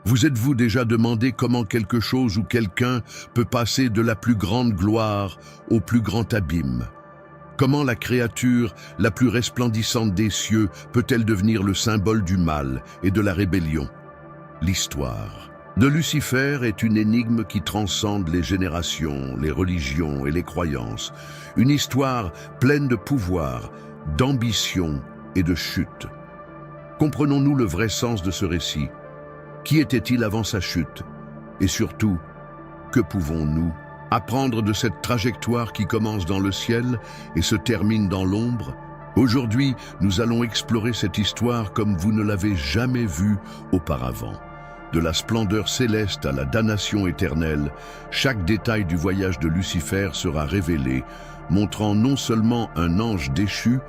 Vous êtes-vous déjà demandé comment quelque chose ou quelqu'un peut passer de la plus grande gloire au plus grand abîme? Comment la créature la plus resplendissante des cieux peut-elle devenir le symbole du mal et de la rébellion? L'histoire de Lucifer est une énigme qui transcende les générations, les religions et les croyances. Une histoire pleine de pouvoir, d'ambition et de chute. Comprenons-nous le vrai sens de ce récit? Qui était-il avant sa chute? Et surtout, que pouvons-nous apprendre de cette trajectoire qui commence dans le ciel et se termine dans l'ombre? Aujourd'hui, nous allons explorer cette histoire comme vous ne l'avez jamais vue auparavant. De la splendeur céleste à la damnation éternelle, chaque détail du voyage de Lucifer sera révélé, montrant non seulement un ange déchu,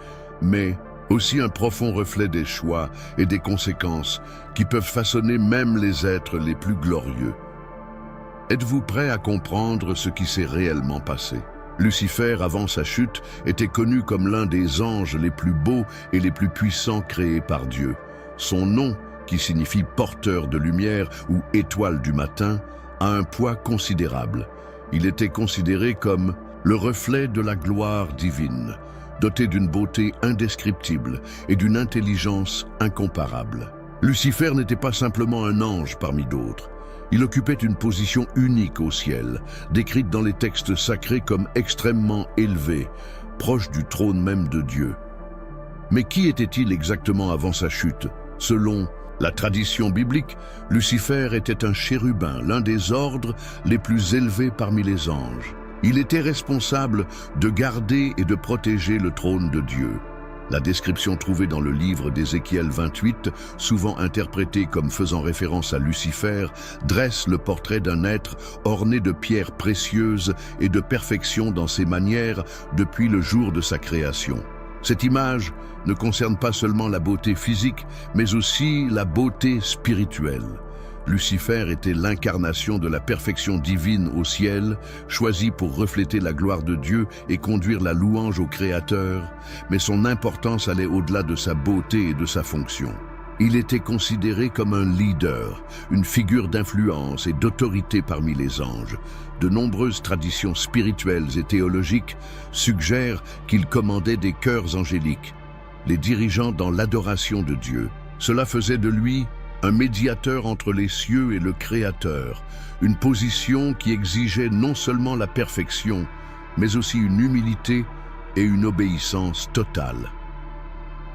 mais aussi un profond reflet des choix et des conséquences qui peuvent façonner même les êtres les plus glorieux. Êtes-vous prêt à comprendre ce qui s'est réellement passé? Lucifer, avant sa chute, était connu comme l'un des anges les plus beaux et les plus puissants créés par Dieu. Son nom, qui signifie porteur de lumière ou étoile du matin, a un poids considérable. Il était considéré comme le reflet de la gloire divine, doté d'une beauté indescriptible et d'une intelligence incomparable. Lucifer n'était pas simplement un ange parmi d'autres. Il occupait une position unique au ciel, décrite dans les textes sacrés comme extrêmement élevé, proche du trône même de Dieu. Mais qui était-il exactement avant sa chute? Selon la tradition biblique, Lucifer était un chérubin, l'un des ordres les plus élevés parmi les anges. Il était responsable de garder et de protéger le trône de Dieu. La description trouvée dans le livre d'Ézéchiel 28, souvent interprétée comme faisant référence à Lucifer, dresse le portrait d'un être orné de pierres précieuses et de perfection dans ses manières depuis le jour de sa création. Cette image ne concerne pas seulement la beauté physique, mais aussi la beauté spirituelle. Lucifer était l'incarnation de la perfection divine au ciel, choisi pour refléter la gloire de Dieu et conduire la louange au Créateur, mais son importance allait au-delà de sa beauté et de sa fonction. Il était considéré comme un leader, une figure d'influence et d'autorité parmi les anges. De nombreuses traditions spirituelles et théologiques suggèrent qu'il commandait des chœurs angéliques, les dirigeant dans l'adoration de Dieu. Cela faisait de lui un médiateur entre les cieux et le Créateur, une position qui exigeait non seulement la perfection, mais aussi une humilité et une obéissance totale.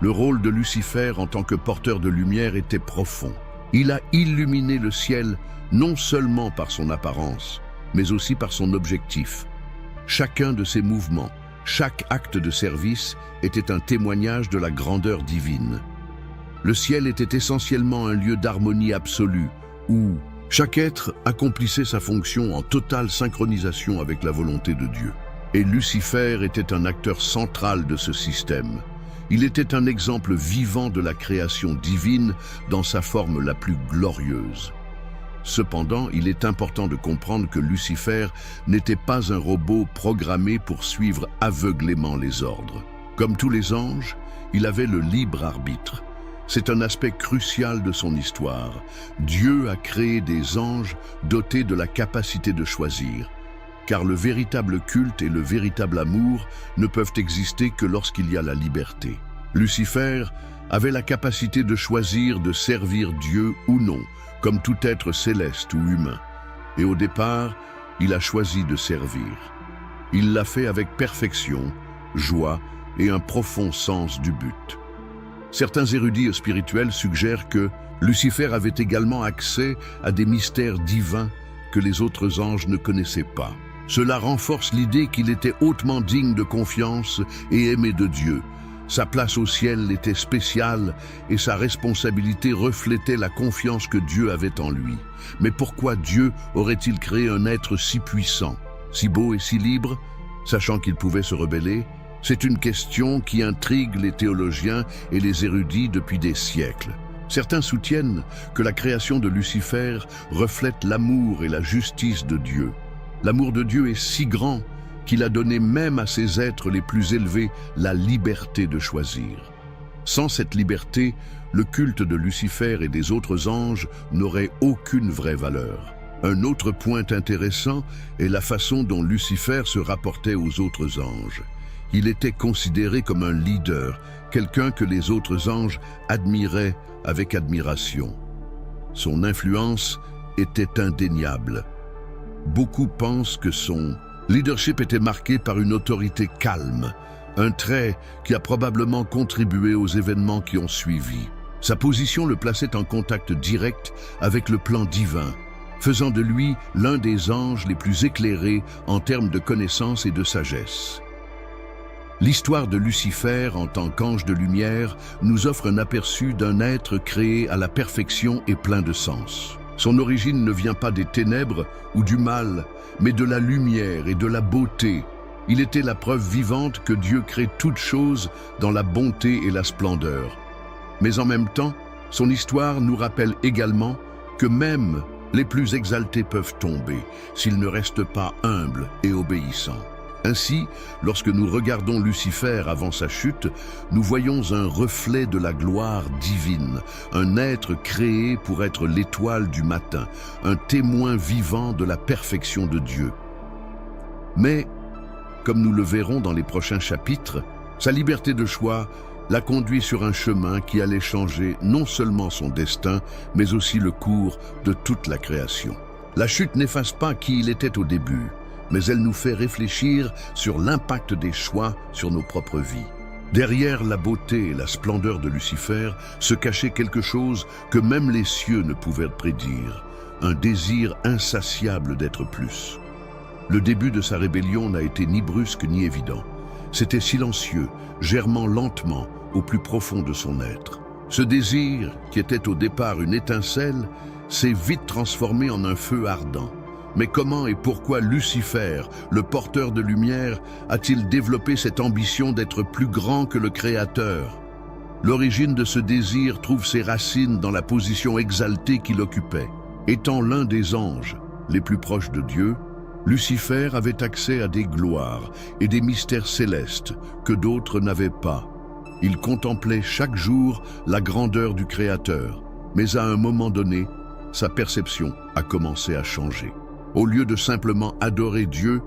Le rôle de Lucifer en tant que porteur de lumière était profond. Il a illuminé le ciel non seulement par son apparence, mais aussi par son objectif. Chacun de ses mouvements, chaque acte de service était un témoignage de la grandeur divine. Le ciel était essentiellement un lieu d'harmonie absolue, où chaque être accomplissait sa fonction en totale synchronisation avec la volonté de Dieu. Et Lucifer était un acteur central de ce système. Il était un exemple vivant de la création divine dans sa forme la plus glorieuse. Cependant, il est important de comprendre que Lucifer n'était pas un robot programmé pour suivre aveuglément les ordres. Comme tous les anges, il avait le libre arbitre. C'est un aspect crucial de son histoire. Dieu a créé des anges dotés de la capacité de choisir, car le véritable culte et le véritable amour ne peuvent exister que lorsqu'il y a la liberté. Lucifer avait la capacité de choisir de servir Dieu ou non, comme tout être céleste ou humain. Et au départ, il a choisi de servir. Il l'a fait avec perfection, joie et un profond sens du but. Certains érudits spirituels suggèrent que Lucifer avait également accès à des mystères divins que les autres anges ne connaissaient pas. Cela renforce l'idée qu'il était hautement digne de confiance et aimé de Dieu. Sa place au ciel était spéciale et sa responsabilité reflétait la confiance que Dieu avait en lui. Mais pourquoi Dieu aurait-il créé un être si puissant, si beau et si libre, sachant qu'il pouvait se rebeller? C'est une question qui intrigue les théologiens et les érudits depuis des siècles. Certains soutiennent que la création de Lucifer reflète l'amour et la justice de Dieu. L'amour de Dieu est si grand qu'il a donné même à ses êtres les plus élevés la liberté de choisir. Sans cette liberté, le culte de Lucifer et des autres anges n'aurait aucune vraie valeur. Un autre point intéressant est la façon dont Lucifer se rapportait aux autres anges. Il était considéré comme un leader, quelqu'un que les autres anges admiraient avec admiration. Son influence était indéniable. Beaucoup pensent que son leadership était marqué par une autorité calme, un trait qui a probablement contribué aux événements qui ont suivi. Sa position le plaçait en contact direct avec le plan divin, faisant de lui l'un des anges les plus éclairés en termes de connaissance et de sagesse. L'histoire de Lucifer en tant qu'ange de lumière nous offre un aperçu d'un être créé à la perfection et plein de sens. Son origine ne vient pas des ténèbres ou du mal, mais de la lumière et de la beauté. Il était la preuve vivante que Dieu crée toutes choses dans la bonté et la splendeur. Mais en même temps, son histoire nous rappelle également que même les plus exaltés peuvent tomber s'ils ne restent pas humbles et obéissants. Ainsi, lorsque nous regardons Lucifer avant sa chute, nous voyons un reflet de la gloire divine, un être créé pour être l'étoile du matin, un témoin vivant de la perfection de Dieu. Mais, comme nous le verrons dans les prochains chapitres, sa liberté de choix l'a conduit sur un chemin qui allait changer non seulement son destin, mais aussi le cours de toute la création. La chute n'efface pas qui il était au début, mais elle nous fait réfléchir sur l'impact des choix sur nos propres vies. Derrière la beauté et la splendeur de Lucifer se cachait quelque chose que même les cieux ne pouvaient prédire, un désir insatiable d'être plus. Le début de sa rébellion n'a été ni brusque ni évident. C'était silencieux, germant lentement au plus profond de son être. Ce désir, qui était au départ une étincelle, s'est vite transformé en un feu ardent. Mais comment et pourquoi Lucifer, le porteur de lumière, a-t-il développé cette ambition d'être plus grand que le Créateur? L'origine de ce désir trouve ses racines dans la position exaltée qu'il occupait. Étant l'un des anges les plus proches de Dieu, Lucifer avait accès à des gloires et des mystères célestes que d'autres n'avaient pas. Il contemplait chaque jour la grandeur du Créateur, mais à un moment donné, sa perception a commencé à changer. Au lieu de simplement adorer Dieu,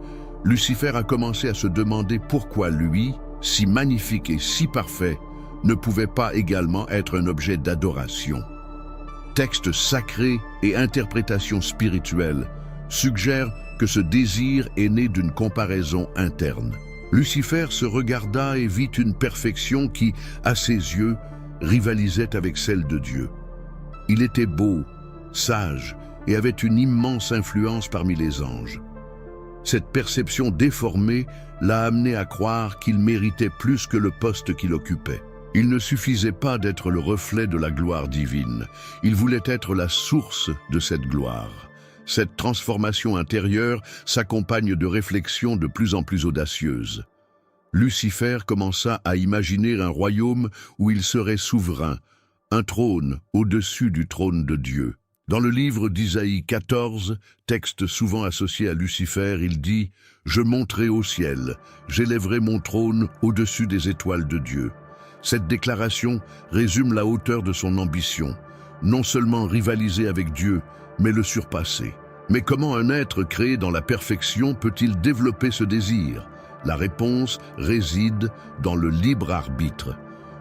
Lucifer a commencé à se demander pourquoi lui, si magnifique et si parfait, ne pouvait pas également être un objet d'adoration. Textes sacrés et interprétations spirituelles suggèrent que ce désir est né d'une comparaison interne. Lucifer se regarda et vit une perfection qui, à ses yeux, rivalisait avec celle de Dieu. Il était beau, sage, et avait une immense influence parmi les anges. Cette perception déformée l'a amené à croire qu'il méritait plus que le poste qu'il occupait. Il ne suffisait pas d'être le reflet de la gloire divine, il voulait être la source de cette gloire. Cette transformation intérieure s'accompagne de réflexions de plus en plus audacieuses. Lucifer commença à imaginer un royaume où il serait souverain, un trône au-dessus du trône de Dieu. Dans le livre d'Isaïe 14, texte souvent associé à Lucifer, il dit « Je monterai au ciel, j'élèverai mon trône au-dessus des étoiles de Dieu ». Cette déclaration résume la hauteur de son ambition, non seulement rivaliser avec Dieu, mais le surpasser. Mais comment un être créé dans la perfection peut-il développer ce désir? La réponse réside dans le libre arbitre.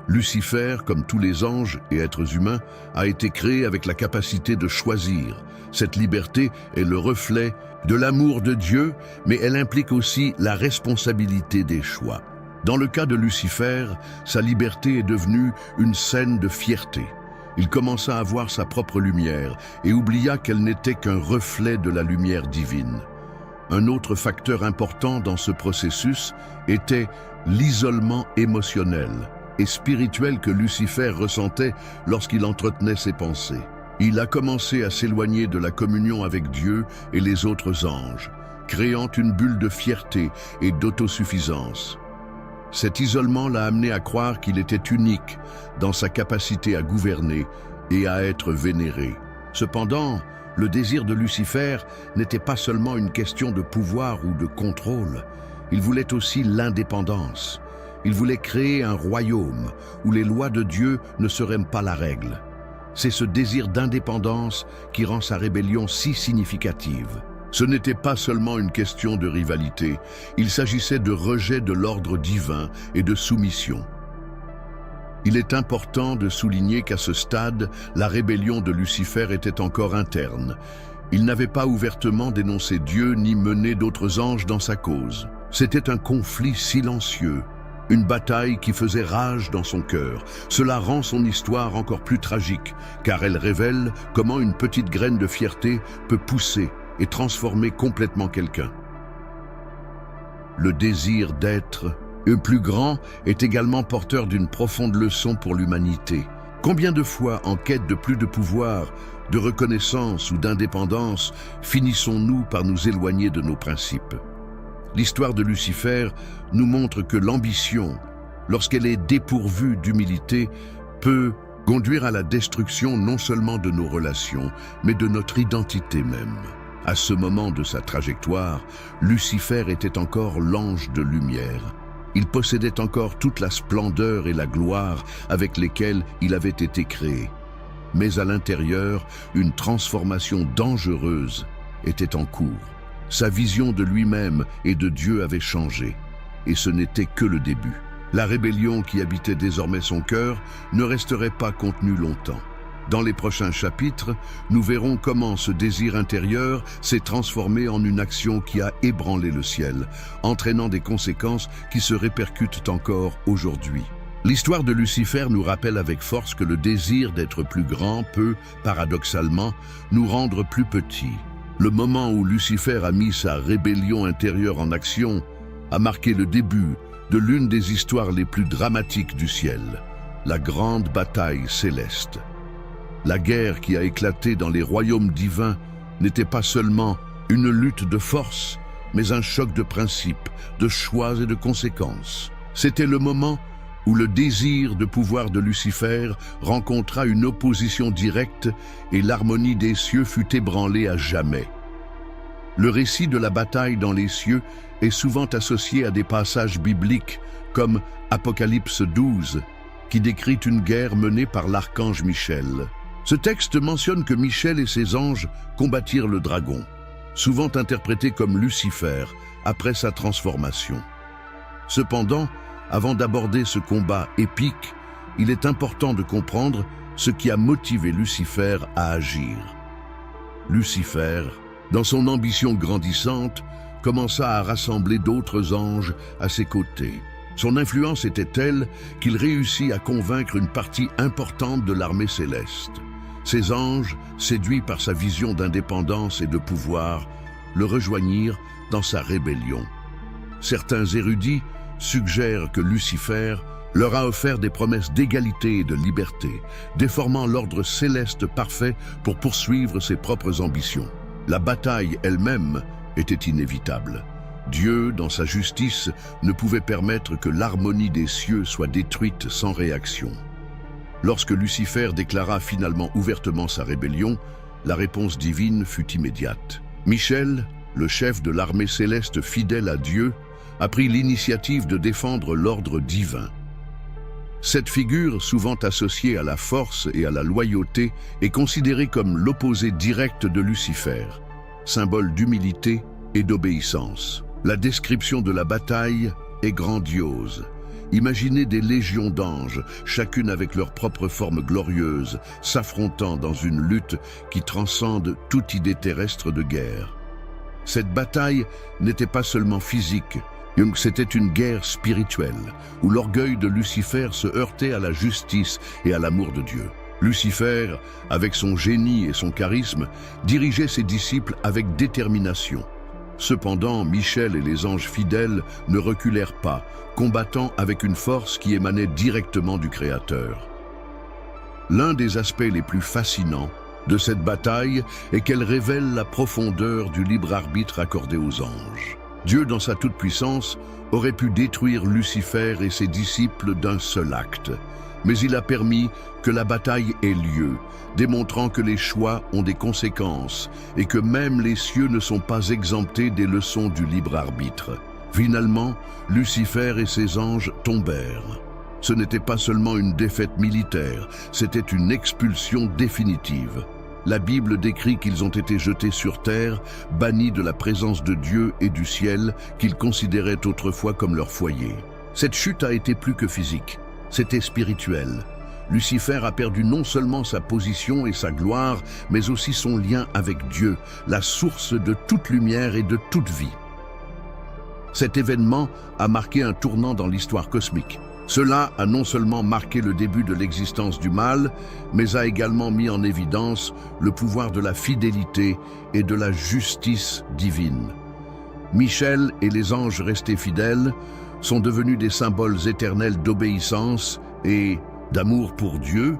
Lucifer, comme tous les anges et êtres humains, a été créé avec la capacité de choisir. Cette liberté est le reflet de l'amour de Dieu, mais elle implique aussi la responsabilité des choix. Dans le cas de Lucifer, sa liberté est devenue une scène de fierté. Il commença à voir sa propre lumière et oublia qu'elle n'était qu'un reflet de la lumière divine. Un autre facteur important dans ce processus était l'isolement émotionnel et spirituel que Lucifer ressentait lorsqu'il entretenait ses pensées. Il a commencé à s'éloigner de la communion avec Dieu et les autres anges, créant une bulle de fierté et d'autosuffisance. Cet isolement l'a amené à croire qu'il était unique dans sa capacité à gouverner et à être vénéré. Cependant, le désir de Lucifer n'était pas seulement une question de pouvoir ou de contrôle, il voulait aussi l'indépendance. Il voulait créer un royaume où les lois de Dieu ne seraient pas la règle. C'est ce désir d'indépendance qui rend sa rébellion si significative. Ce n'était pas seulement une question de rivalité, il s'agissait de rejet de l'ordre divin et de soumission. Il est important de souligner qu'à ce stade, la rébellion de Lucifer était encore interne. Il n'avait pas ouvertement dénoncé Dieu ni mené d'autres anges dans sa cause. C'était un conflit silencieux, une bataille qui faisait rage dans son cœur. Cela rend son histoire encore plus tragique, car elle révèle comment une petite graine de fierté peut pousser et transformer complètement quelqu'un. Le désir d'être plus grand est également porteur d'une profonde leçon pour l'humanité. Combien de fois, en quête de plus de pouvoir, de reconnaissance ou d'indépendance, finissons-nous par nous éloigner de nos principes? L'histoire de Lucifer nous montre que l'ambition, lorsqu'elle est dépourvue d'humilité, peut conduire à la destruction non seulement de nos relations, mais de notre identité même. À ce moment de sa trajectoire, Lucifer était encore l'ange de lumière. Il possédait encore toute la splendeur et la gloire avec lesquelles il avait été créé. Mais à l'intérieur, une transformation dangereuse était en cours. Sa vision de lui-même et de Dieu avait changé, et ce n'était que le début. La rébellion qui habitait désormais son cœur ne resterait pas contenue longtemps. Dans les prochains chapitres, nous verrons comment ce désir intérieur s'est transformé en une action qui a ébranlé le ciel, entraînant des conséquences qui se répercutent encore aujourd'hui. L'histoire de Lucifer nous rappelle avec force que le désir d'être plus grand peut, paradoxalement, nous rendre plus petits. Le moment où Lucifer a mis sa rébellion intérieure en action a marqué le début de l'une des histoires les plus dramatiques du ciel, la grande bataille céleste. La guerre qui a éclaté dans les royaumes divins n'était pas seulement une lutte de force, mais un choc de principes, de choix et de conséquences. C'était le moment où le désir de pouvoir de Lucifer rencontra une opposition directe et l'harmonie des cieux fut ébranlée à jamais. Le récit de la bataille dans les cieux est souvent associé à des passages bibliques comme Apocalypse 12, qui décrit une guerre menée par l'archange Michel. Ce texte mentionne que Michel et ses anges combattirent le dragon, souvent interprété comme Lucifer après sa transformation. Cependant, avant d'aborder ce combat épique, il est important de comprendre ce qui a motivé Lucifer à agir. Lucifer, dans son ambition grandissante, commença à rassembler d'autres anges à ses côtés. Son influence était telle qu'il réussit à convaincre une partie importante de l'armée céleste. Ces anges, séduits par sa vision d'indépendance et de pouvoir, le rejoignirent dans sa rébellion. Certains érudits suggèrent que Lucifer leur a offert des promesses d'égalité et de liberté, déformant l'ordre céleste parfait pour poursuivre ses propres ambitions. La bataille elle-même était inévitable. Dieu, dans sa justice, ne pouvait permettre que l'harmonie des cieux soit détruite sans réaction. Lorsque Lucifer déclara finalement ouvertement sa rébellion, la réponse divine fut immédiate. Michel, le chef de l'armée céleste fidèle à Dieu, a pris l'initiative de défendre l'ordre divin. Cette figure, souvent associée à la force et à la loyauté, est considérée comme l'opposé direct de Lucifer, symbole d'humilité et d'obéissance. La description de la bataille est grandiose. Imaginez des légions d'anges, chacune avec leur propre forme glorieuse, s'affrontant dans une lutte qui transcende toute idée terrestre de guerre. Cette bataille n'était pas seulement physique, c'était une guerre spirituelle, où l'orgueil de Lucifer se heurtait à la justice et à l'amour de Dieu. Lucifer, avec son génie et son charisme, dirigeait ses disciples avec détermination. Cependant, Michel et les anges fidèles ne reculèrent pas, combattant avec une force qui émanait directement du Créateur. L'un des aspects les plus fascinants de cette bataille est qu'elle révèle la profondeur du libre arbitre accordé aux anges. Dieu, dans sa toute-puissance, aurait pu détruire Lucifer et ses disciples d'un seul acte, mais il a permis que la bataille ait lieu, démontrant que les choix ont des conséquences et que même les cieux ne sont pas exemptés des leçons du libre arbitre. Finalement, Lucifer et ses anges tombèrent. Ce n'était pas seulement une défaite militaire, c'était une expulsion définitive. La Bible décrit qu'ils ont été jetés sur terre, bannis de la présence de Dieu et du ciel, qu'ils considéraient autrefois comme leur foyer. Cette chute a été plus que physique, c'était spirituel. Lucifer a perdu non seulement sa position et sa gloire, mais aussi son lien avec Dieu, la source de toute lumière et de toute vie. Cet événement a marqué un tournant dans l'histoire cosmique. Cela a non seulement marqué le début de l'existence du mal, mais a également mis en évidence le pouvoir de la fidélité et de la justice divine. Michel et les anges restés fidèles sont devenus des symboles éternels d'obéissance et d'amour pour Dieu,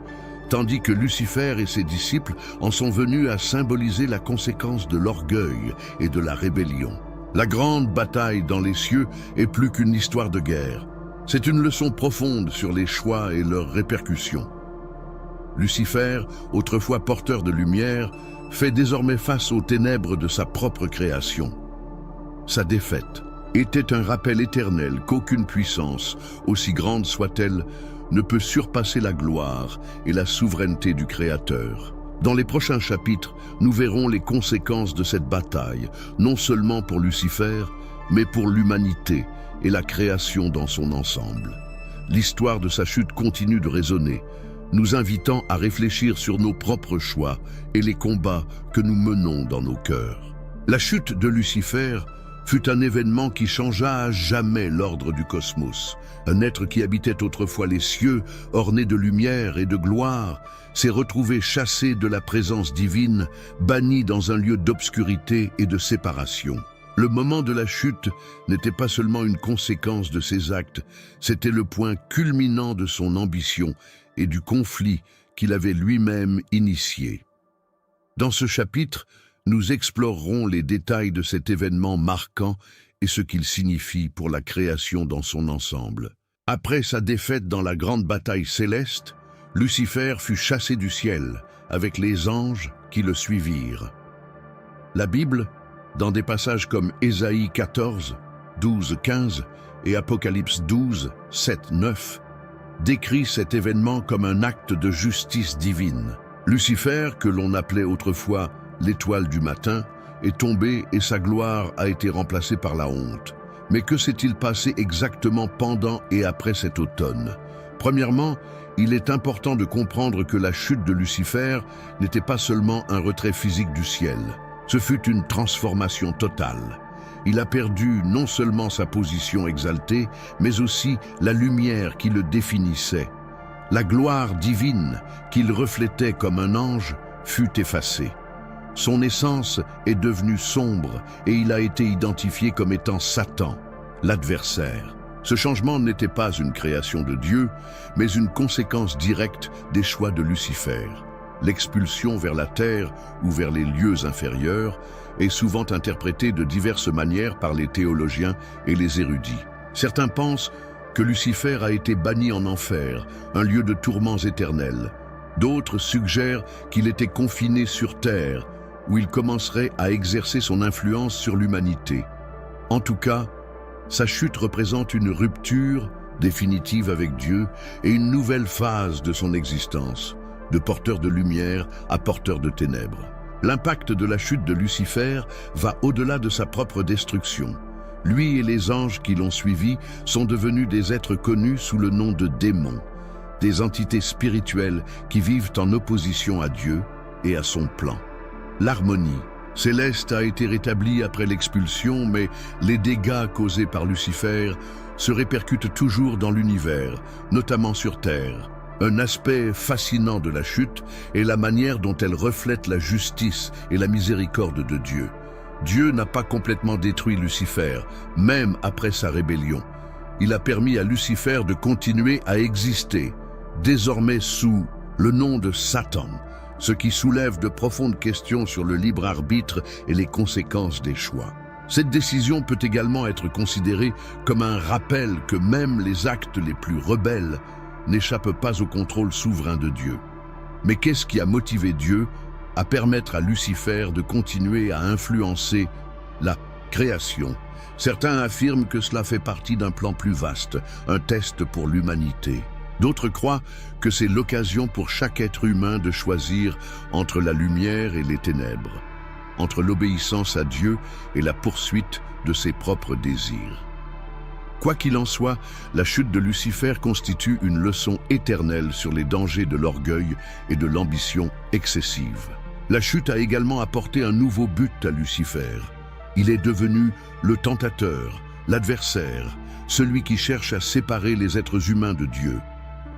tandis que Lucifer et ses disciples en sont venus à symboliser la conséquence de l'orgueil et de la rébellion. La grande bataille dans les cieux est plus qu'une histoire de guerre. C'est une leçon profonde sur les choix et leurs répercussions. Lucifer, autrefois porteur de lumière, fait désormais face aux ténèbres de sa propre création. Sa défaite était un rappel éternel qu'aucune puissance, aussi grande soit-elle, ne peut surpasser la gloire et la souveraineté du Créateur. Dans les prochains chapitres, nous verrons les conséquences de cette bataille, non seulement pour Lucifer, mais pour l'humanité et la création dans son ensemble. L'histoire de sa chute continue de résonner, nous invitant à réfléchir sur nos propres choix et les combats que nous menons dans nos cœurs. La chute de Lucifer fut un événement qui changea à jamais l'ordre du cosmos. Un être qui habitait autrefois les cieux, orné de lumière et de gloire, s'est retrouvé chassé de la présence divine, banni dans un lieu d'obscurité et de séparation. Le moment de la chute n'était pas seulement une conséquence de ses actes, c'était le point culminant de son ambition et du conflit qu'il avait lui-même initié. Dans ce chapitre, nous explorerons les détails de cet événement marquant et ce qu'il signifie pour la création dans son ensemble. Après sa défaite dans la grande bataille céleste, Lucifer fut chassé du ciel avec les anges qui le suivirent. La Bible, dans des passages comme Ésaïe 14, 12, 15 et Apocalypse 12, 7, 9, décrit cet événement comme un acte de justice divine. Lucifer, que l'on appelait autrefois l'étoile du matin, est tombé et sa gloire a été remplacée par la honte. Mais que s'est-il passé exactement pendant et après cet automne? Premièrement, il est important de comprendre que la chute de Lucifer n'était pas seulement un retrait physique du ciel. Ce fut une transformation totale. Il a perdu non seulement sa position exaltée, mais aussi la lumière qui le définissait. La gloire divine qu'il reflétait comme un ange fut effacée. Son essence est devenue sombre et il a été identifié comme étant Satan, l'adversaire. Ce changement n'était pas une création de Dieu, mais une conséquence directe des choix de Lucifer. L'expulsion vers la terre ou vers les lieux inférieurs est souvent interprétée de diverses manières par les théologiens et les érudits. Certains pensent que Lucifer a été banni en enfer, un lieu de tourments éternels. D'autres suggèrent qu'il était confiné sur terre, où il commencerait à exercer son influence sur l'humanité. En tout cas, sa chute représente une rupture définitive avec Dieu et une nouvelle phase de son existence, de porteur de lumière à porteur de ténèbres. L'impact de la chute de Lucifer va au-delà de sa propre destruction. Lui et les anges qui l'ont suivi sont devenus des êtres connus sous le nom de démons, des entités spirituelles qui vivent en opposition à Dieu et à son plan. L'harmonie céleste a été rétablie après l'expulsion, mais les dégâts causés par Lucifer se répercutent toujours dans l'univers, notamment sur Terre. Un aspect fascinant de la chute est la manière dont elle reflète la justice et la miséricorde de Dieu. Dieu n'a pas complètement détruit Lucifer, même après sa rébellion. Il a permis à Lucifer de continuer à exister, désormais sous le nom de Satan, ce qui soulève de profondes questions sur le libre arbitre et les conséquences des choix. Cette décision peut également être considérée comme un rappel que même les actes les plus rebelles n'échappent pas au contrôle souverain de Dieu. Mais qu'est-ce qui a motivé Dieu à permettre à Lucifer de continuer à influencer la Création. Certains affirment que cela fait partie d'un plan plus vaste, un test pour l'humanité. D'autres croient que c'est l'occasion pour chaque être humain de choisir entre la lumière et les ténèbres, entre l'obéissance à Dieu et la poursuite de ses propres désirs. Quoi qu'il en soit, la chute de Lucifer constitue une leçon éternelle sur les dangers de l'orgueil et de l'ambition excessive. La chute a également apporté un nouveau but à Lucifer. Il est devenu le tentateur, l'adversaire, celui qui cherche à séparer les êtres humains de Dieu.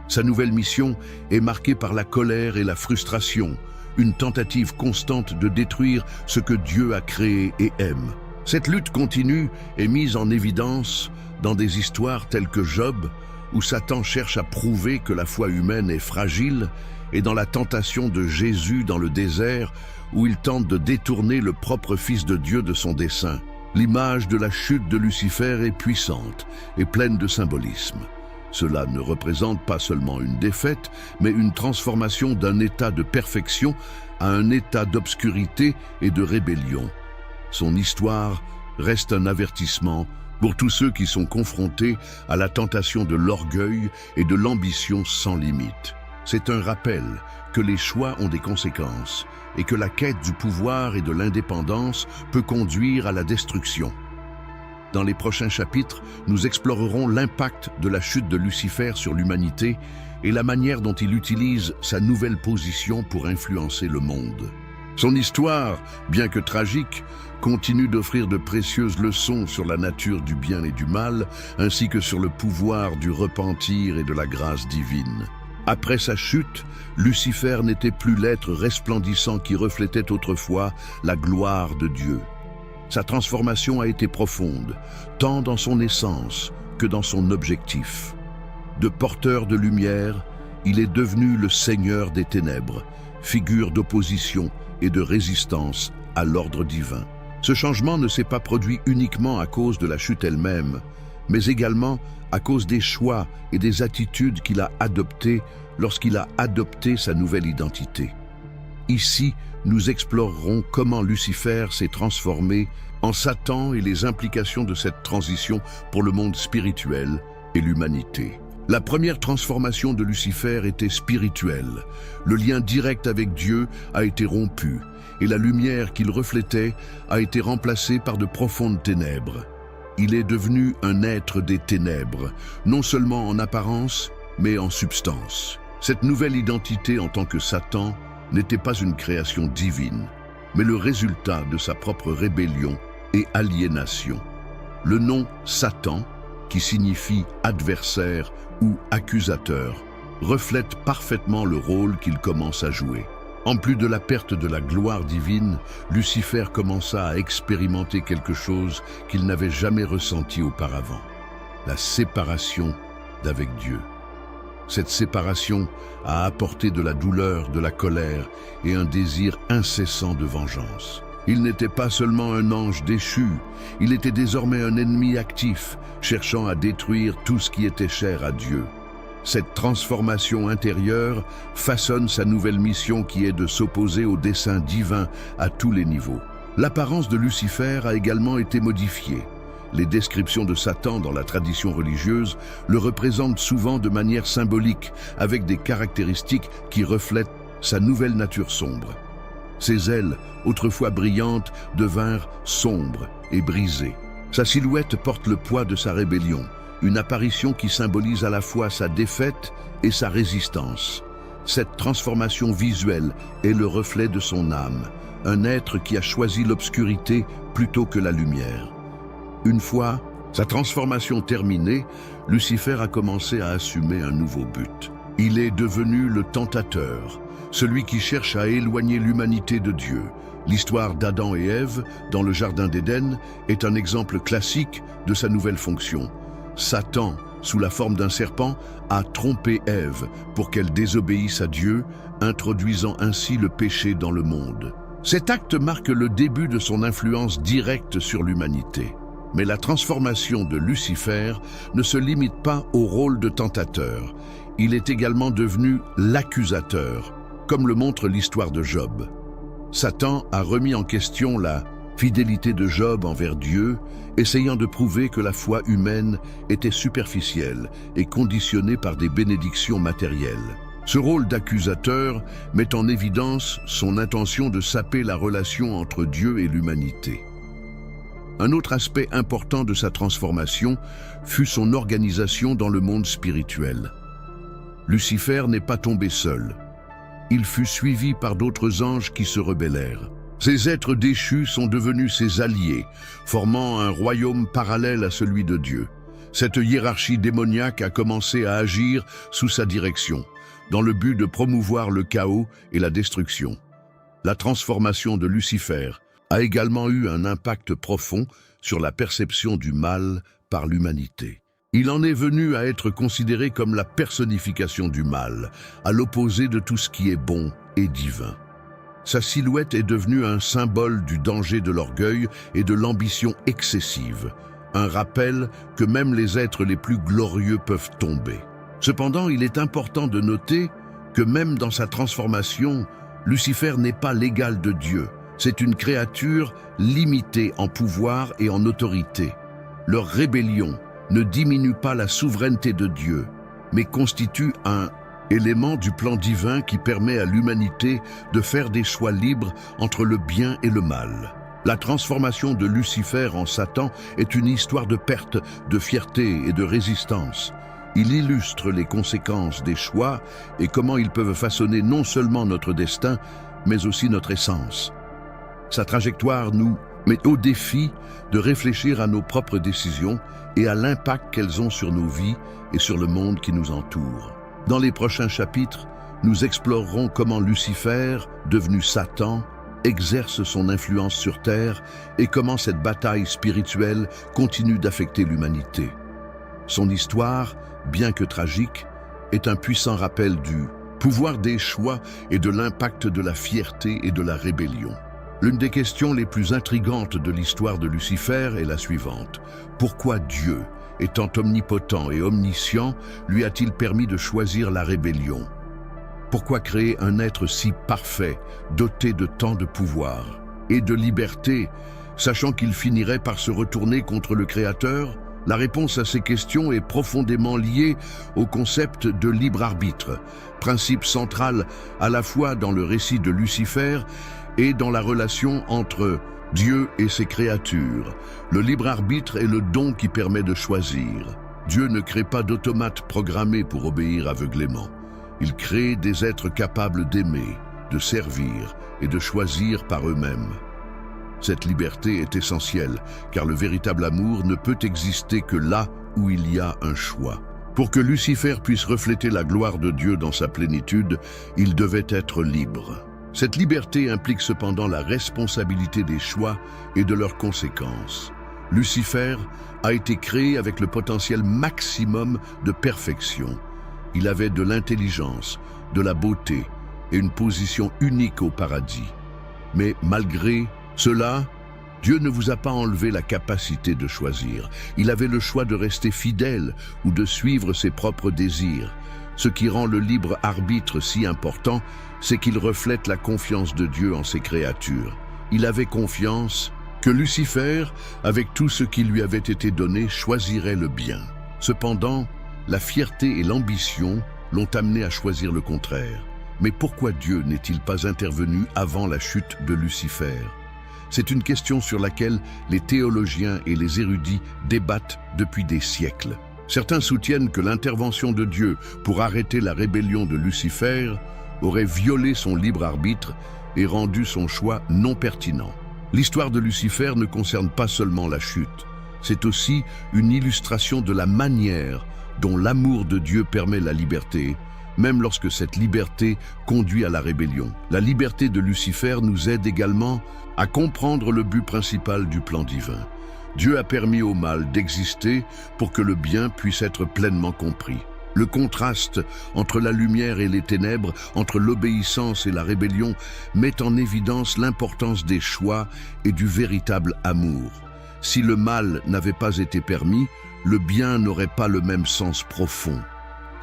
Sa nouvelle mission est marquée par la colère et la frustration, une tentative constante de détruire ce que Dieu a créé et aime. Cette lutte continue est mise en évidence dans des histoires telles que Job, où Satan cherche à prouver que la foi humaine est fragile, et dans la tentation de Jésus dans le désert, où il tente de détourner le propre Fils de Dieu de son dessein. L'image de la chute de Lucifer est puissante et pleine de symbolisme. Cela ne représente pas seulement une défaite, mais une transformation d'un état de perfection à un état d'obscurité et de rébellion. Son histoire reste un avertissement pour tous ceux qui sont confrontés à la tentation de l'orgueil et de l'ambition sans limite. C'est un rappel que les choix ont des conséquences et que la quête du pouvoir et de l'indépendance peut conduire à la destruction. Dans les prochains chapitres, nous explorerons l'impact de la chute de Lucifer sur l'humanité et la manière dont il utilise sa nouvelle position pour influencer le monde. Son histoire, bien que tragique, continue d'offrir de précieuses leçons sur la nature du bien et du mal, ainsi que sur le pouvoir du repentir et de la grâce divine. Après sa chute, Lucifer n'était plus l'être resplendissant qui reflétait autrefois la gloire de Dieu. Sa transformation a été profonde, tant dans son essence que dans son objectif. De porteur de lumière, il est devenu le Seigneur des ténèbres, figure d'opposition et de résistance à l'ordre divin. Ce changement ne s'est pas produit uniquement à cause de la chute elle-même, mais également à cause des choix et des attitudes qu'il a adoptées lorsqu'il a adopté sa nouvelle identité. Ici, nous explorerons comment Lucifer s'est transformé en Satan et les implications de cette transition pour le monde spirituel et l'humanité. La première transformation de Lucifer était spirituelle. Le lien direct avec Dieu a été rompu et la lumière qu'il reflétait a été remplacée par de profondes ténèbres. Il est devenu un être des ténèbres, non seulement en apparence, mais en substance. Cette nouvelle identité en tant que Satan n'était pas une création divine, mais le résultat de sa propre rébellion et aliénation. Le nom Satan, qui signifie adversaire ou accusateur, reflète parfaitement le rôle qu'il commence à jouer. En plus de la perte de la gloire divine, Lucifer commença à expérimenter quelque chose qu'il n'avait jamais ressenti auparavant, la séparation d'avec Dieu. Cette séparation a apporté de la douleur, de la colère et un désir incessant de vengeance. Il n'était pas seulement un ange déchu, il était désormais un ennemi actif, cherchant à détruire tout ce qui était cher à Dieu. Cette transformation intérieure façonne sa nouvelle mission qui est de s'opposer au dessein divin à tous les niveaux. L'apparence de Lucifer a également été modifiée. Les descriptions de Satan dans la tradition religieuse le représentent souvent de manière symbolique, avec des caractéristiques qui reflètent sa nouvelle nature sombre. Ses ailes, autrefois brillantes, devinrent sombres et brisées. Sa silhouette porte le poids de sa rébellion, une apparition qui symbolise à la fois sa défaite et sa résistance. Cette transformation visuelle est le reflet de son âme, un être qui a choisi l'obscurité plutôt que la lumière. Une fois sa transformation terminée, Lucifer a commencé à assumer un nouveau but. Il est devenu le tentateur, celui qui cherche à éloigner l'humanité de Dieu. L'histoire d'Adam et Ève dans le Jardin d'Éden est un exemple classique de sa nouvelle fonction. Satan, sous la forme d'un serpent, a trompé Ève pour qu'elle désobéisse à Dieu, introduisant ainsi le péché dans le monde. Cet acte marque le début de son influence directe sur l'humanité. Mais la transformation de Lucifer ne se limite pas au rôle de tentateur. Il est également devenu l'accusateur, comme le montre l'histoire de Job. Satan a remis en question la fidélité de Job envers Dieu, essayant de prouver que la foi humaine était superficielle et conditionnée par des bénédictions matérielles. Ce rôle d'accusateur met en évidence son intention de saper la relation entre Dieu et l'humanité. Un autre aspect important de sa transformation fut son organisation dans le monde spirituel. Lucifer n'est pas tombé seul. Il fut suivi par d'autres anges qui se rebellèrent. Ces êtres déchus sont devenus ses alliés, formant un royaume parallèle à celui de Dieu. Cette hiérarchie démoniaque a commencé à agir sous sa direction, dans le but de promouvoir le chaos et la destruction. La transformation de Lucifer a également eu un impact profond sur la perception du mal par l'humanité. Il en est venu à être considéré comme la personnification du mal, à l'opposé de tout ce qui est bon et divin. Sa silhouette est devenue un symbole du danger de l'orgueil et de l'ambition excessive, un rappel que même les êtres les plus glorieux peuvent tomber. Cependant, il est important de noter que même dans sa transformation, Lucifer n'est pas l'égal de Dieu. C'est une créature limitée en pouvoir et en autorité. Leur rébellion ne diminue pas la souveraineté de Dieu, mais constitue un élément du plan divin qui permet à l'humanité de faire des choix libres entre le bien et le mal. La transformation de Lucifer en Satan est une histoire de perte, de fierté et de résistance. Il illustre les conséquences des choix et comment ils peuvent façonner non seulement notre destin, mais aussi notre essence. Sa trajectoire nous met au défi de réfléchir à nos propres décisions et à l'impact qu'elles ont sur nos vies et sur le monde qui nous entoure. Dans les prochains chapitres, nous explorerons comment Lucifer, devenu Satan, exerce son influence sur Terre et comment cette bataille spirituelle continue d'affecter l'humanité. Son histoire, bien que tragique, est un puissant rappel du pouvoir des choix et de l'impact de la fierté et de la rébellion. L'une des questions les plus intrigantes de l'histoire de Lucifer est la suivante. Pourquoi Dieu, étant omnipotent et omniscient, lui a-t-il permis de choisir la rébellion? Pourquoi créer un être si parfait, doté de tant de pouvoir et de liberté, sachant qu'il finirait par se retourner contre le Créateur? La réponse à ces questions est profondément liée au concept de libre arbitre, principe central à la fois dans le récit de Lucifer et dans la relation entre Dieu et ses créatures. Le libre arbitre est le don qui permet de choisir. Dieu ne crée pas d'automates programmés pour obéir aveuglément. Il crée des êtres capables d'aimer, de servir et de choisir par eux-mêmes. Cette liberté est essentielle, car le véritable amour ne peut exister que là où il y a un choix. Pour que Lucifer puisse refléter la gloire de Dieu dans sa plénitude, il devait être libre. Cette liberté implique cependant la responsabilité des choix et de leurs conséquences. Lucifer a été créé avec le potentiel maximum de perfection. Il avait de l'intelligence, de la beauté et une position unique au paradis. Mais malgré cela, Dieu ne vous a pas enlevé la capacité de choisir. Il avait le choix de rester fidèle ou de suivre ses propres désirs. Ce qui rend le libre arbitre si important, c'est qu'il reflète la confiance de Dieu en ses créatures. Il avait confiance que Lucifer, avec tout ce qui lui avait été donné, choisirait le bien. Cependant, la fierté et l'ambition l'ont amené à choisir le contraire. Mais pourquoi Dieu n'est-il pas intervenu avant la chute de Lucifer? C'est une question sur laquelle les théologiens et les érudits débattent depuis des siècles. Certains soutiennent que l'intervention de Dieu pour arrêter la rébellion de Lucifer aurait violé son libre arbitre et rendu son choix non pertinent. L'histoire de Lucifer ne concerne pas seulement la chute, c'est aussi une illustration de la manière dont l'amour de Dieu permet la liberté, même lorsque cette liberté conduit à la rébellion. La liberté de Lucifer nous aide également à comprendre le but principal du plan divin. Dieu a permis au mal d'exister pour que le bien puisse être pleinement compris. Le contraste entre la lumière et les ténèbres, entre l'obéissance et la rébellion, met en évidence l'importance des choix et du véritable amour. Si le mal n'avait pas été permis, le bien n'aurait pas le même sens profond.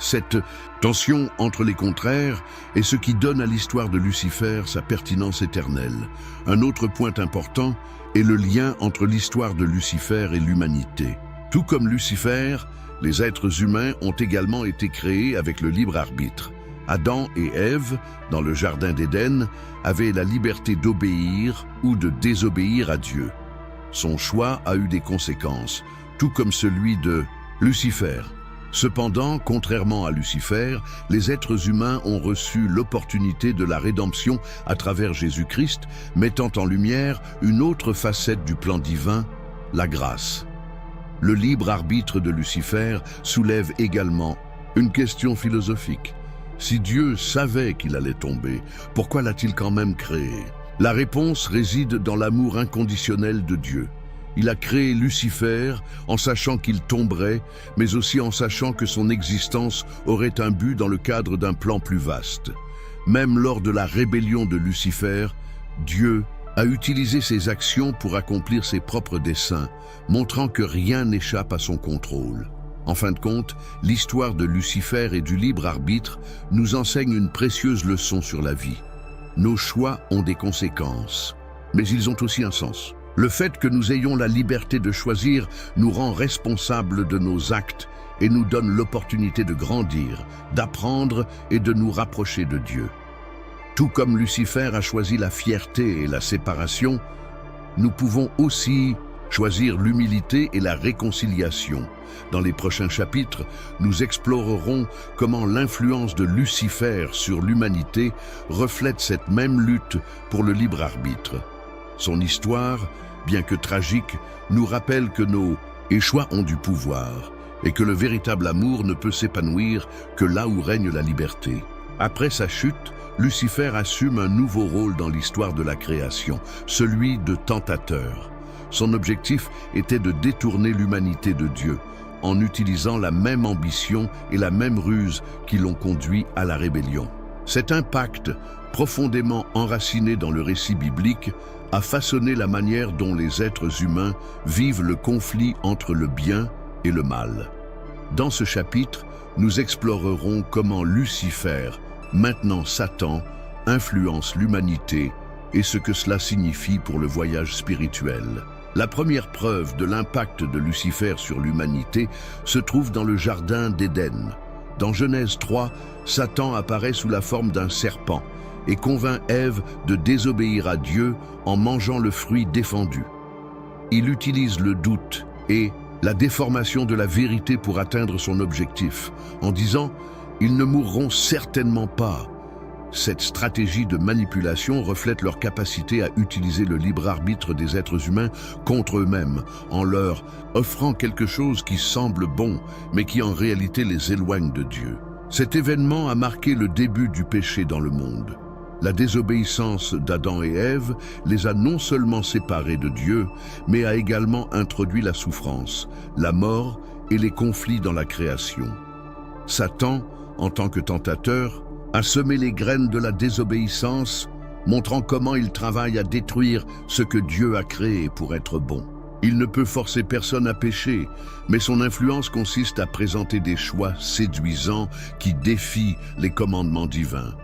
Cette tension entre les contraires est ce qui donne à l'histoire de Lucifer sa pertinence éternelle. Un autre point important est le lien entre l'histoire de Lucifer et l'humanité. Tout comme Lucifer, les êtres humains ont également été créés avec le libre arbitre. Adam et Ève, dans le jardin d'Éden, avaient la liberté d'obéir ou de désobéir à Dieu. Son choix a eu des conséquences, tout comme celui de Lucifer. Cependant, contrairement à Lucifer, les êtres humains ont reçu l'opportunité de la rédemption à travers Jésus-Christ, mettant en lumière une autre facette du plan divin, la grâce. Le libre arbitre de Lucifer soulève également une question philosophique. Si Dieu savait qu'il allait tomber, pourquoi l'a-t-il quand même créé? La réponse réside dans l'amour inconditionnel de Dieu. Il a créé Lucifer en sachant qu'il tomberait, mais aussi en sachant que son existence aurait un but dans le cadre d'un plan plus vaste. Même lors de la rébellion de Lucifer, Dieu a utilisé ses actions pour accomplir ses propres desseins, montrant que rien n'échappe à son contrôle. En fin de compte, l'histoire de Lucifer et du libre arbitre nous enseigne une précieuse leçon sur la vie. Nos choix ont des conséquences, mais ils ont aussi un sens. Le fait que nous ayons la liberté de choisir nous rend responsables de nos actes et nous donne l'opportunité de grandir, d'apprendre et de nous rapprocher de Dieu. Tout comme Lucifer a choisi la fierté et la séparation, nous pouvons aussi choisir l'humilité et la réconciliation. Dans les prochains chapitres, nous explorerons comment l'influence de Lucifer sur l'humanité reflète cette même lutte pour le libre arbitre. Son histoire, bien que tragique, nous rappelle que nos choix ont du pouvoir et que le véritable amour ne peut s'épanouir que là où règne la liberté. Après sa chute, Lucifer assume un nouveau rôle dans l'histoire de la création, celui de tentateur. Son objectif était de détourner l'humanité de Dieu, en utilisant la même ambition et la même ruse qui l'ont conduit à la rébellion. Cet impact, profondément enraciné dans le récit biblique, a façonné la manière dont les êtres humains vivent le conflit entre le bien et le mal. Dans ce chapitre, nous explorerons comment Lucifer, maintenant Satan, influence l'humanité et ce que cela signifie pour le voyage spirituel. La première preuve de l'impact de Lucifer sur l'humanité se trouve dans le jardin d'Éden. Dans Genèse 3, Satan apparaît sous la forme d'un serpent et convainc Ève de désobéir à Dieu en mangeant le fruit défendu. Il utilise le doute et la déformation de la vérité pour atteindre son objectif, en disant « Ils ne mourront certainement pas ». Cette stratégie de manipulation reflète leur capacité à utiliser le libre arbitre des êtres humains contre eux-mêmes, en leur offrant quelque chose qui semble bon, mais qui en réalité les éloigne de Dieu. Cet événement a marqué le début du péché dans le monde. La désobéissance d'Adam et Ève les a non seulement séparés de Dieu, mais a également introduit la souffrance, la mort et les conflits dans la création. Satan, en tant que tentateur, a semé les graines de la désobéissance, montrant comment il travaille à détruire ce que Dieu a créé pour être bon. Il ne peut forcer personne à pécher, mais son influence consiste à présenter des choix séduisants qui défient les commandements divins.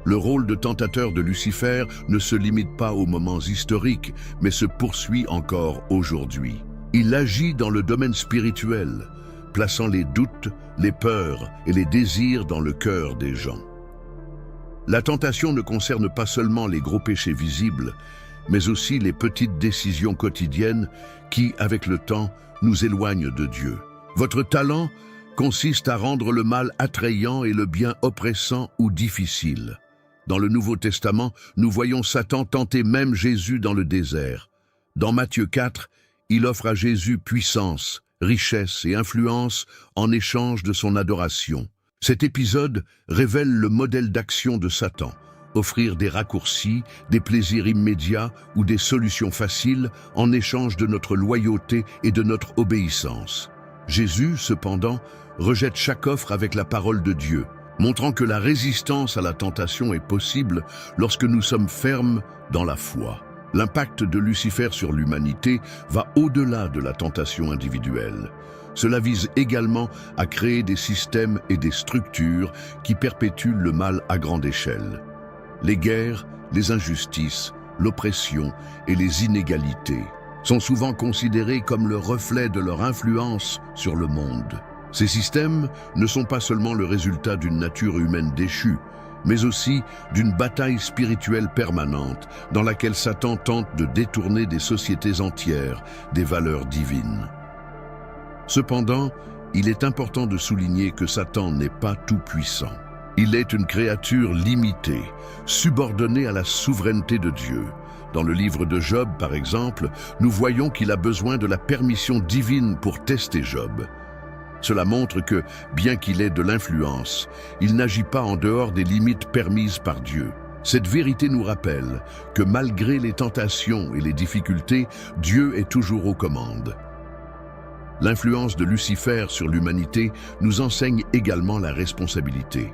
Le rôle de tentateur de Lucifer ne se limite pas aux moments historiques, mais se poursuit encore aujourd'hui. Il agit dans le domaine spirituel, plaçant les doutes, les peurs et les désirs dans le cœur des gens. La tentation ne concerne pas seulement les gros péchés visibles, mais aussi les petites décisions quotidiennes qui, avec le temps, nous éloignent de Dieu. Votre talent consiste à rendre le mal attrayant et le bien oppressant ou difficile. Dans le Nouveau Testament, nous voyons Satan tenter même Jésus dans le désert. Dans Matthieu 4, il offre à Jésus puissance, richesse et influence en échange de son adoration. Cet épisode révèle le modèle d'action de Satan, offrir des raccourcis, des plaisirs immédiats ou des solutions faciles en échange de notre loyauté et de notre obéissance. Jésus, cependant, rejette chaque offre avec la parole de Dieu, montrant que la résistance à la tentation est possible lorsque nous sommes fermes dans la foi. L'impact de Lucifer sur l'humanité va au-delà de la tentation individuelle. Cela vise également à créer des systèmes et des structures qui perpétuent le mal à grande échelle. Les guerres, les injustices, l'oppression et les inégalités sont souvent considérés comme le reflet de leur influence sur le monde. Ces systèmes ne sont pas seulement le résultat d'une nature humaine déchue, mais aussi d'une bataille spirituelle permanente dans laquelle Satan tente de détourner des sociétés entières des valeurs divines. Cependant, il est important de souligner que Satan n'est pas tout-puissant. Il est une créature limitée, subordonnée à la souveraineté de Dieu. Dans le livre de Job, par exemple, nous voyons qu'il a besoin de la permission divine pour tester Job. Cela montre que, bien qu'il ait de l'influence, il n'agit pas en dehors des limites permises par Dieu. Cette vérité nous rappelle que malgré les tentations et les difficultés, Dieu est toujours aux commandes. L'influence de Lucifer sur l'humanité nous enseigne également la responsabilité.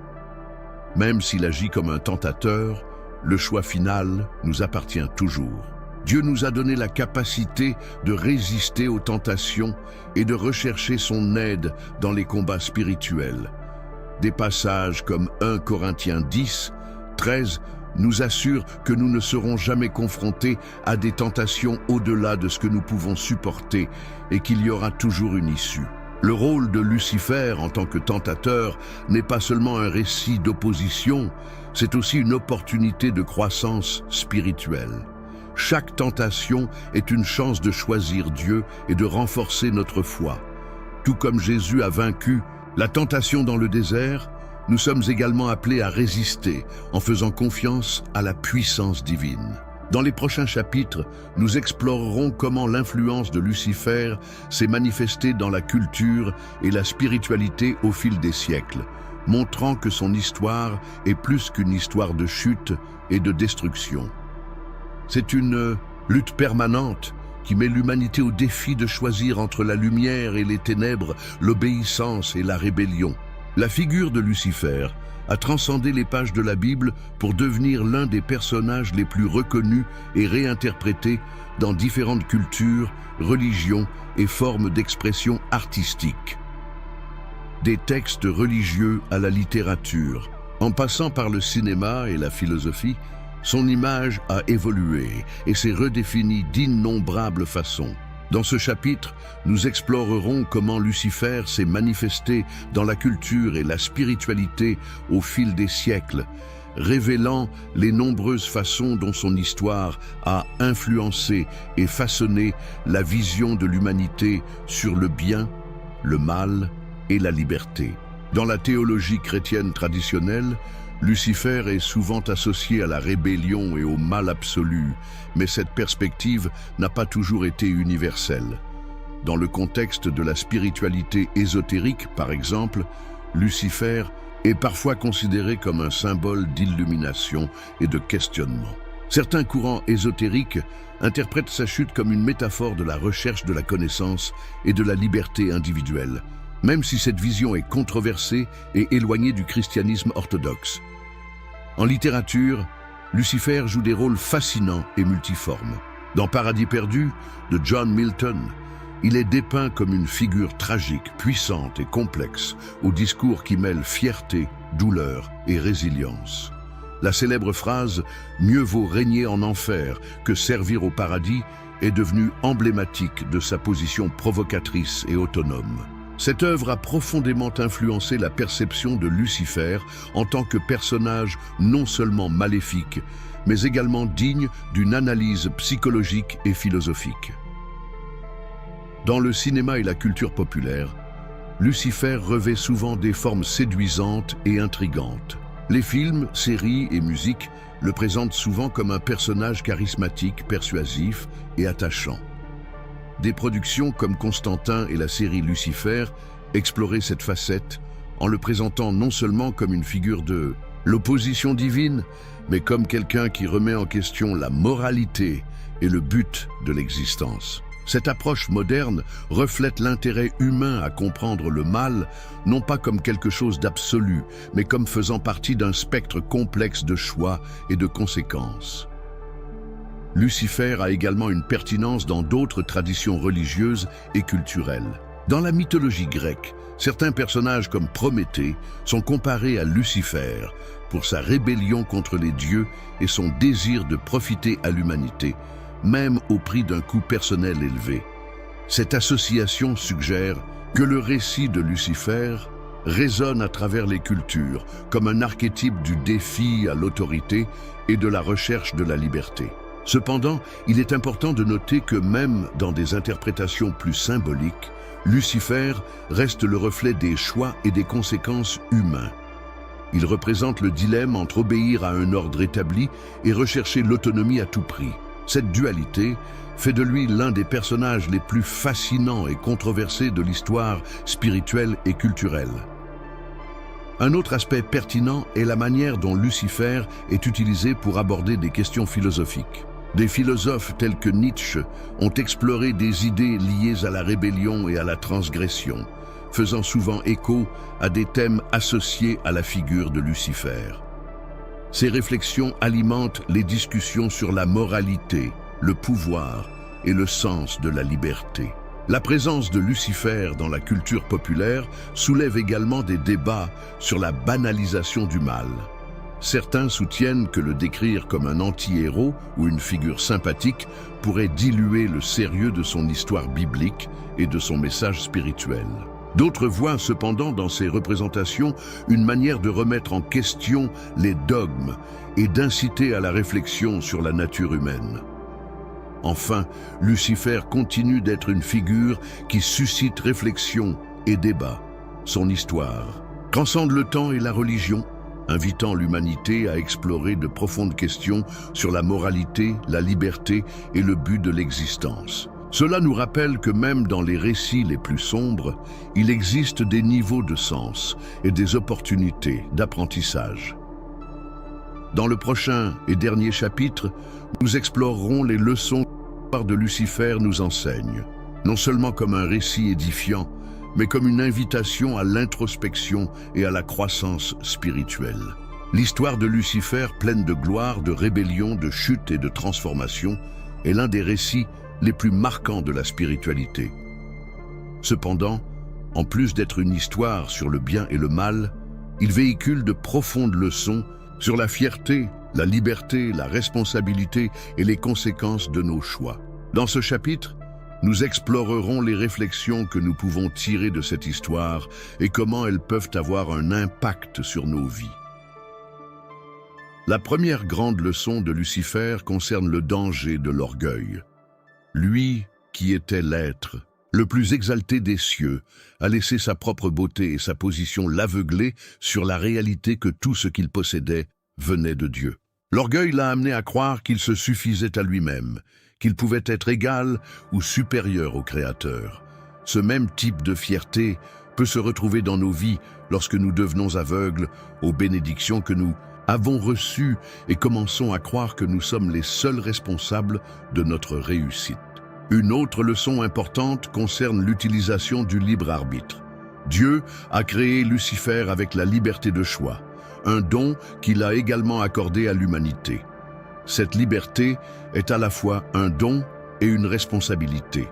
Même s'il agit comme un tentateur, le choix final nous appartient toujours. Dieu nous a donné la capacité de résister aux tentations et de rechercher son aide dans les combats spirituels. Des passages comme 1 Corinthiens 10, 13 nous assurent que nous ne serons jamais confrontés à des tentations au-delà de ce que nous pouvons supporter et qu'il y aura toujours une issue. Le rôle de Lucifer en tant que tentateur n'est pas seulement un récit d'opposition, c'est aussi une opportunité de croissance spirituelle. Chaque tentation est une chance de choisir Dieu et de renforcer notre foi. Tout comme Jésus a vaincu la tentation dans le désert, nous sommes également appelés à résister en faisant confiance à la puissance divine. Dans les prochains chapitres, nous explorerons comment l'influence de Lucifer s'est manifestée dans la culture et la spiritualité au fil des siècles, montrant que son histoire est plus qu'une histoire de chute et de destruction. C'est une lutte permanente qui met l'humanité au défi de choisir entre la lumière et les ténèbres, l'obéissance et la rébellion. La figure de Lucifer a transcendé les pages de la Bible pour devenir l'un des personnages les plus reconnus et réinterprétés dans différentes cultures, religions et formes d'expression artistique. Des textes religieux à la littérature, en passant par le cinéma et la philosophie, son image a évolué et s'est redéfinie d'innombrables façons. Dans ce chapitre, nous explorerons comment Lucifer s'est manifesté dans la culture et la spiritualité au fil des siècles, révélant les nombreuses façons dont son histoire a influencé et façonné la vision de l'humanité sur le bien, le mal et la liberté. Dans la théologie chrétienne traditionnelle, Lucifer est souvent associé à la rébellion et au mal absolu, mais cette perspective n'a pas toujours été universelle. Dans le contexte de la spiritualité ésotérique, par exemple, Lucifer est parfois considéré comme un symbole d'illumination et de questionnement. Certains courants ésotériques interprètent sa chute comme une métaphore de la recherche de la connaissance et de la liberté individuelle, même si cette vision est controversée et éloignée du christianisme orthodoxe. En littérature, Lucifer joue des rôles fascinants et multiformes. Dans Paradis perdu, de John Milton, il est dépeint comme une figure tragique, puissante et complexe, au discours qui mêle fierté, douleur et résilience. La célèbre phrase « Mieux vaut régner en enfer que servir au paradis » est devenue emblématique de sa position provocatrice et autonome. Cette œuvre a profondément influencé la perception de Lucifer en tant que personnage non seulement maléfique, mais également digne d'une analyse psychologique et philosophique. Dans le cinéma et la culture populaire, Lucifer revêt souvent des formes séduisantes et intrigantes. Les films, séries et musiques le présentent souvent comme un personnage charismatique, persuasif et attachant. Des productions comme Constantin et la série Lucifer exploraient cette facette en le présentant non seulement comme une figure de l'opposition divine, mais comme quelqu'un qui remet en question la moralité et le but de l'existence. Cette approche moderne reflète l'intérêt humain à comprendre le mal, non pas comme quelque chose d'absolu, mais comme faisant partie d'un spectre complexe de choix et de conséquences. Lucifer a également une pertinence dans d'autres traditions religieuses et culturelles. Dans la mythologie grecque, certains personnages comme Prométhée sont comparés à Lucifer pour sa rébellion contre les dieux et son désir de profiter à l'humanité, même au prix d'un coût personnel élevé. Cette association suggère que le récit de Lucifer résonne à travers les cultures comme un archétype du défi à l'autorité et de la recherche de la liberté. Cependant, il est important de noter que même dans des interprétations plus symboliques, Lucifer reste le reflet des choix et des conséquences humains. Il représente le dilemme entre obéir à un ordre établi et rechercher l'autonomie à tout prix. Cette dualité fait de lui l'un des personnages les plus fascinants et controversés de l'histoire spirituelle et culturelle. Un autre aspect pertinent est la manière dont Lucifer est utilisé pour aborder des questions philosophiques. Des philosophes tels que Nietzsche ont exploré des idées liées à la rébellion et à la transgression, faisant souvent écho à des thèmes associés à la figure de Lucifer. Ces réflexions alimentent les discussions sur la moralité, le pouvoir et le sens de la liberté. La présence de Lucifer dans la culture populaire soulève également des débats sur la banalisation du mal. Certains soutiennent que le décrire comme un anti-héros ou une figure sympathique pourrait diluer le sérieux de son histoire biblique et de son message spirituel. D'autres voient cependant dans ces représentations une manière de remettre en question les dogmes et d'inciter à la réflexion sur la nature humaine. Enfin, Lucifer continue d'être une figure qui suscite réflexion et débat. Son histoire transcende le temps et la religion, invitant l'humanité à explorer de profondes questions sur la moralité, la liberté et le but de l'existence. Cela nous rappelle que même dans les récits les plus sombres, il existe des niveaux de sens et des opportunités d'apprentissage. Dans le prochain et dernier chapitre, nous explorerons les leçons que l'histoire de Lucifer nous enseigne, non seulement comme un récit édifiant, mais comme une invitation à l'introspection et à la croissance spirituelle. L'histoire de Lucifer, pleine de gloire, de rébellion, de chute et de transformation, est l'un des récits les plus marquants de la spiritualité. Cependant, en plus d'être une histoire sur le bien et le mal, il véhicule de profondes leçons sur la fierté, la liberté, la responsabilité et les conséquences de nos choix. Dans ce chapitre, nous explorerons les réflexions que nous pouvons tirer de cette histoire et comment elles peuvent avoir un impact sur nos vies. La première grande leçon de Lucifer concerne le danger de l'orgueil. Lui, qui était l'être le plus exalté des cieux, a laissé sa propre beauté et sa position l'aveugler sur la réalité que tout ce qu'il possédait venait de Dieu. L'orgueil l'a amené à croire qu'il se suffisait à lui-même, qu'il pouvait être égal ou supérieur au Créateur. Ce même type de fierté peut se retrouver dans nos vies lorsque nous devenons aveugles aux bénédictions que nous avons reçues et commençons à croire que nous sommes les seuls responsables de notre réussite. Une autre leçon importante concerne l'utilisation du libre arbitre. Dieu a créé Lucifer avec la liberté de choix, un don qu'il a également accordé à l'humanité. Cette liberté est à la fois un don et une responsabilité.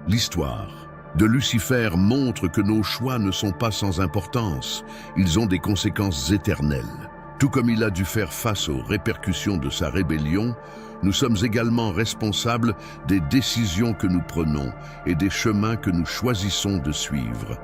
L'histoire de Lucifer montre que nos choix ne sont pas sans importance, ils ont des conséquences éternelles. Tout comme il a dû faire face aux répercussions de sa rébellion, nous sommes également responsables des décisions que nous prenons et des chemins que nous choisissons de suivre.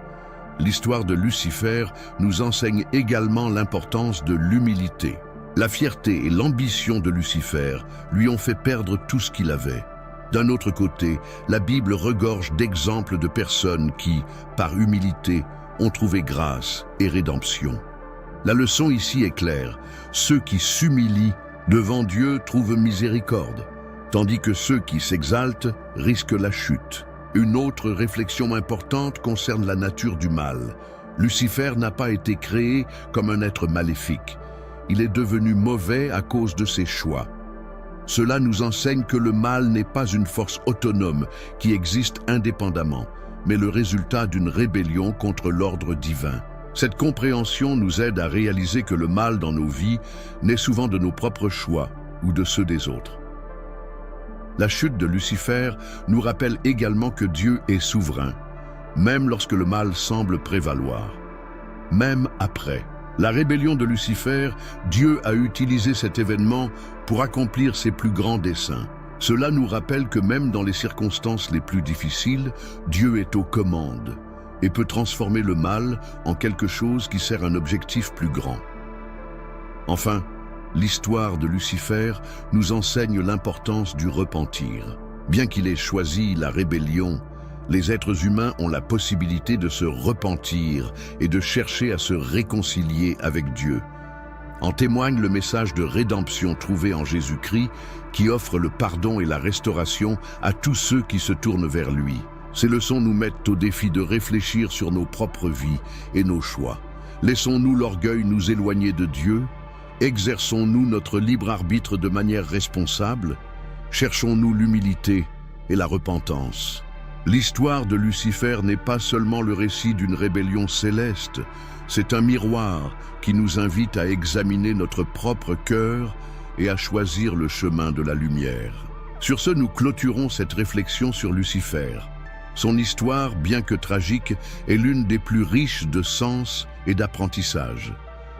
L'histoire de Lucifer nous enseigne également l'importance de l'humilité. La fierté et l'ambition de Lucifer lui ont fait perdre tout ce qu'il avait. D'un autre côté, la Bible regorge d'exemples de personnes qui, par humilité, ont trouvé grâce et rédemption. La leçon ici est claire, ceux qui s'humilient devant Dieu trouvent miséricorde, tandis que ceux qui s'exaltent risquent la chute. Une autre réflexion importante concerne la nature du mal. Lucifer n'a pas été créé comme un être maléfique. Il est devenu mauvais à cause de ses choix. Cela nous enseigne que le mal n'est pas une force autonome qui existe indépendamment, mais le résultat d'une rébellion contre l'ordre divin. Cette compréhension nous aide à réaliser que le mal dans nos vies naît souvent de nos propres choix ou de ceux des autres. La chute de Lucifer nous rappelle également que Dieu est souverain, même lorsque le mal semble prévaloir. Même après la rébellion de Lucifer, Dieu a utilisé cet événement pour accomplir ses plus grands desseins. Cela nous rappelle que même dans les circonstances les plus difficiles, Dieu est aux commandes et peut transformer le mal en quelque chose qui sert un objectif plus grand. Enfin, l'histoire de Lucifer nous enseigne l'importance du repentir. Bien qu'il ait choisi la rébellion, les êtres humains ont la possibilité de se repentir et de chercher à se réconcilier avec Dieu. En témoigne le message de rédemption trouvé en Jésus-Christ qui offre le pardon et la restauration à tous ceux qui se tournent vers lui. Ces leçons nous mettent au défi de réfléchir sur nos propres vies et nos choix. Laissons-nous l'orgueil nous éloigner de Dieu? Exerçons-nous notre libre arbitre de manière responsable? Cherchons-nous l'humilité et la repentance? L'histoire de Lucifer n'est pas seulement le récit d'une rébellion céleste, c'est un miroir qui nous invite à examiner notre propre cœur et à choisir le chemin de la lumière. Sur ce, nous clôturons cette réflexion sur Lucifer. Son histoire, bien que tragique, est l'une des plus riches de sens et d'apprentissage.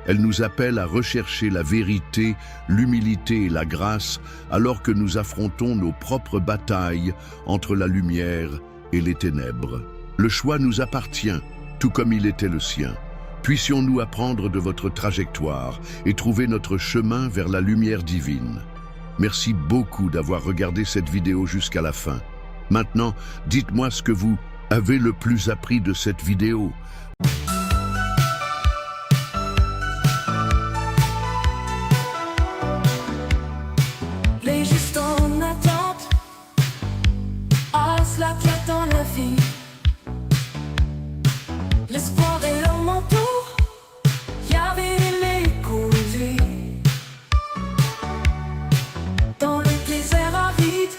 Elle nous appelle à rechercher la vérité, l'humilité et la grâce alors que nous affrontons nos propres batailles entre la lumière et les ténèbres. Le choix nous appartient, tout comme il était le sien. Puissions-nous apprendre de votre trajectoire et trouver notre chemin vers la lumière divine. Merci beaucoup d'avoir regardé cette vidéo jusqu'à la fin. Maintenant, dites-moi ce que vous avez le plus appris de cette vidéo. Les justes en attente, à cela qui attend la vie. L'espoir est leur manteau, Yahvé les conduit. Dans le désert aride,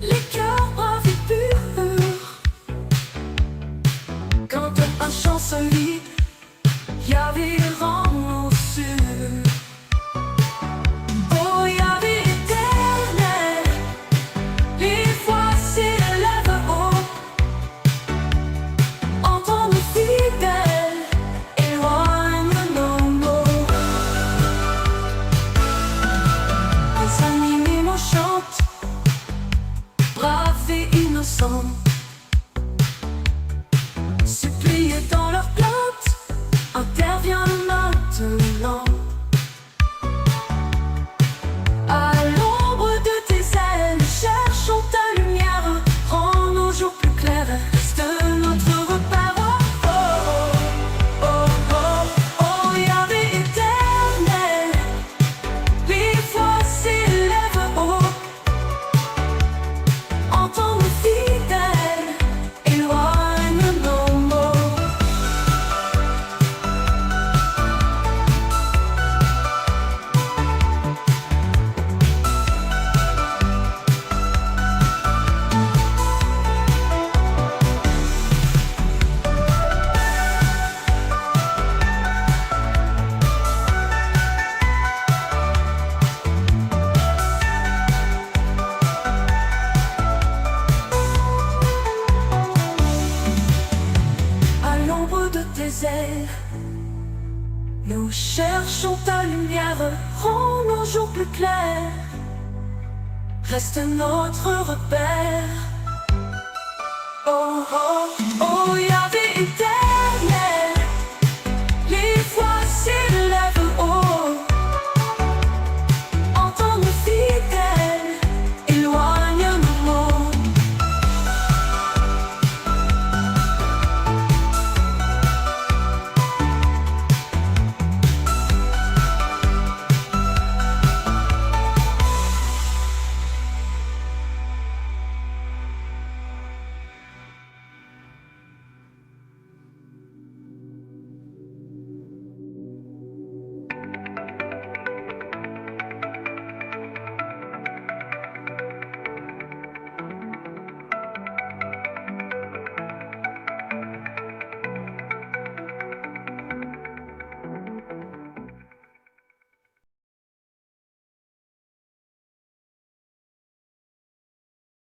les cœurs braves et purs. Quand un chant solide, Yahvé rend nos sûrs. Suppliés dans leurs plaintes, intervient maintenant. À l'ombre de tes ailes, cherchons ta lumière, rends nos jours plus clairs, reste notre repère. Oh, oh, oh, oh, oh, Yahvé éternel, les voix s'élèvent haut, entends nos fidèles, éloigne nos mots. À l'ombre de tes ailes, nous cherchons ta lumière, rends nos jours plus clairs, reste notre repère. Oh, oh, oh,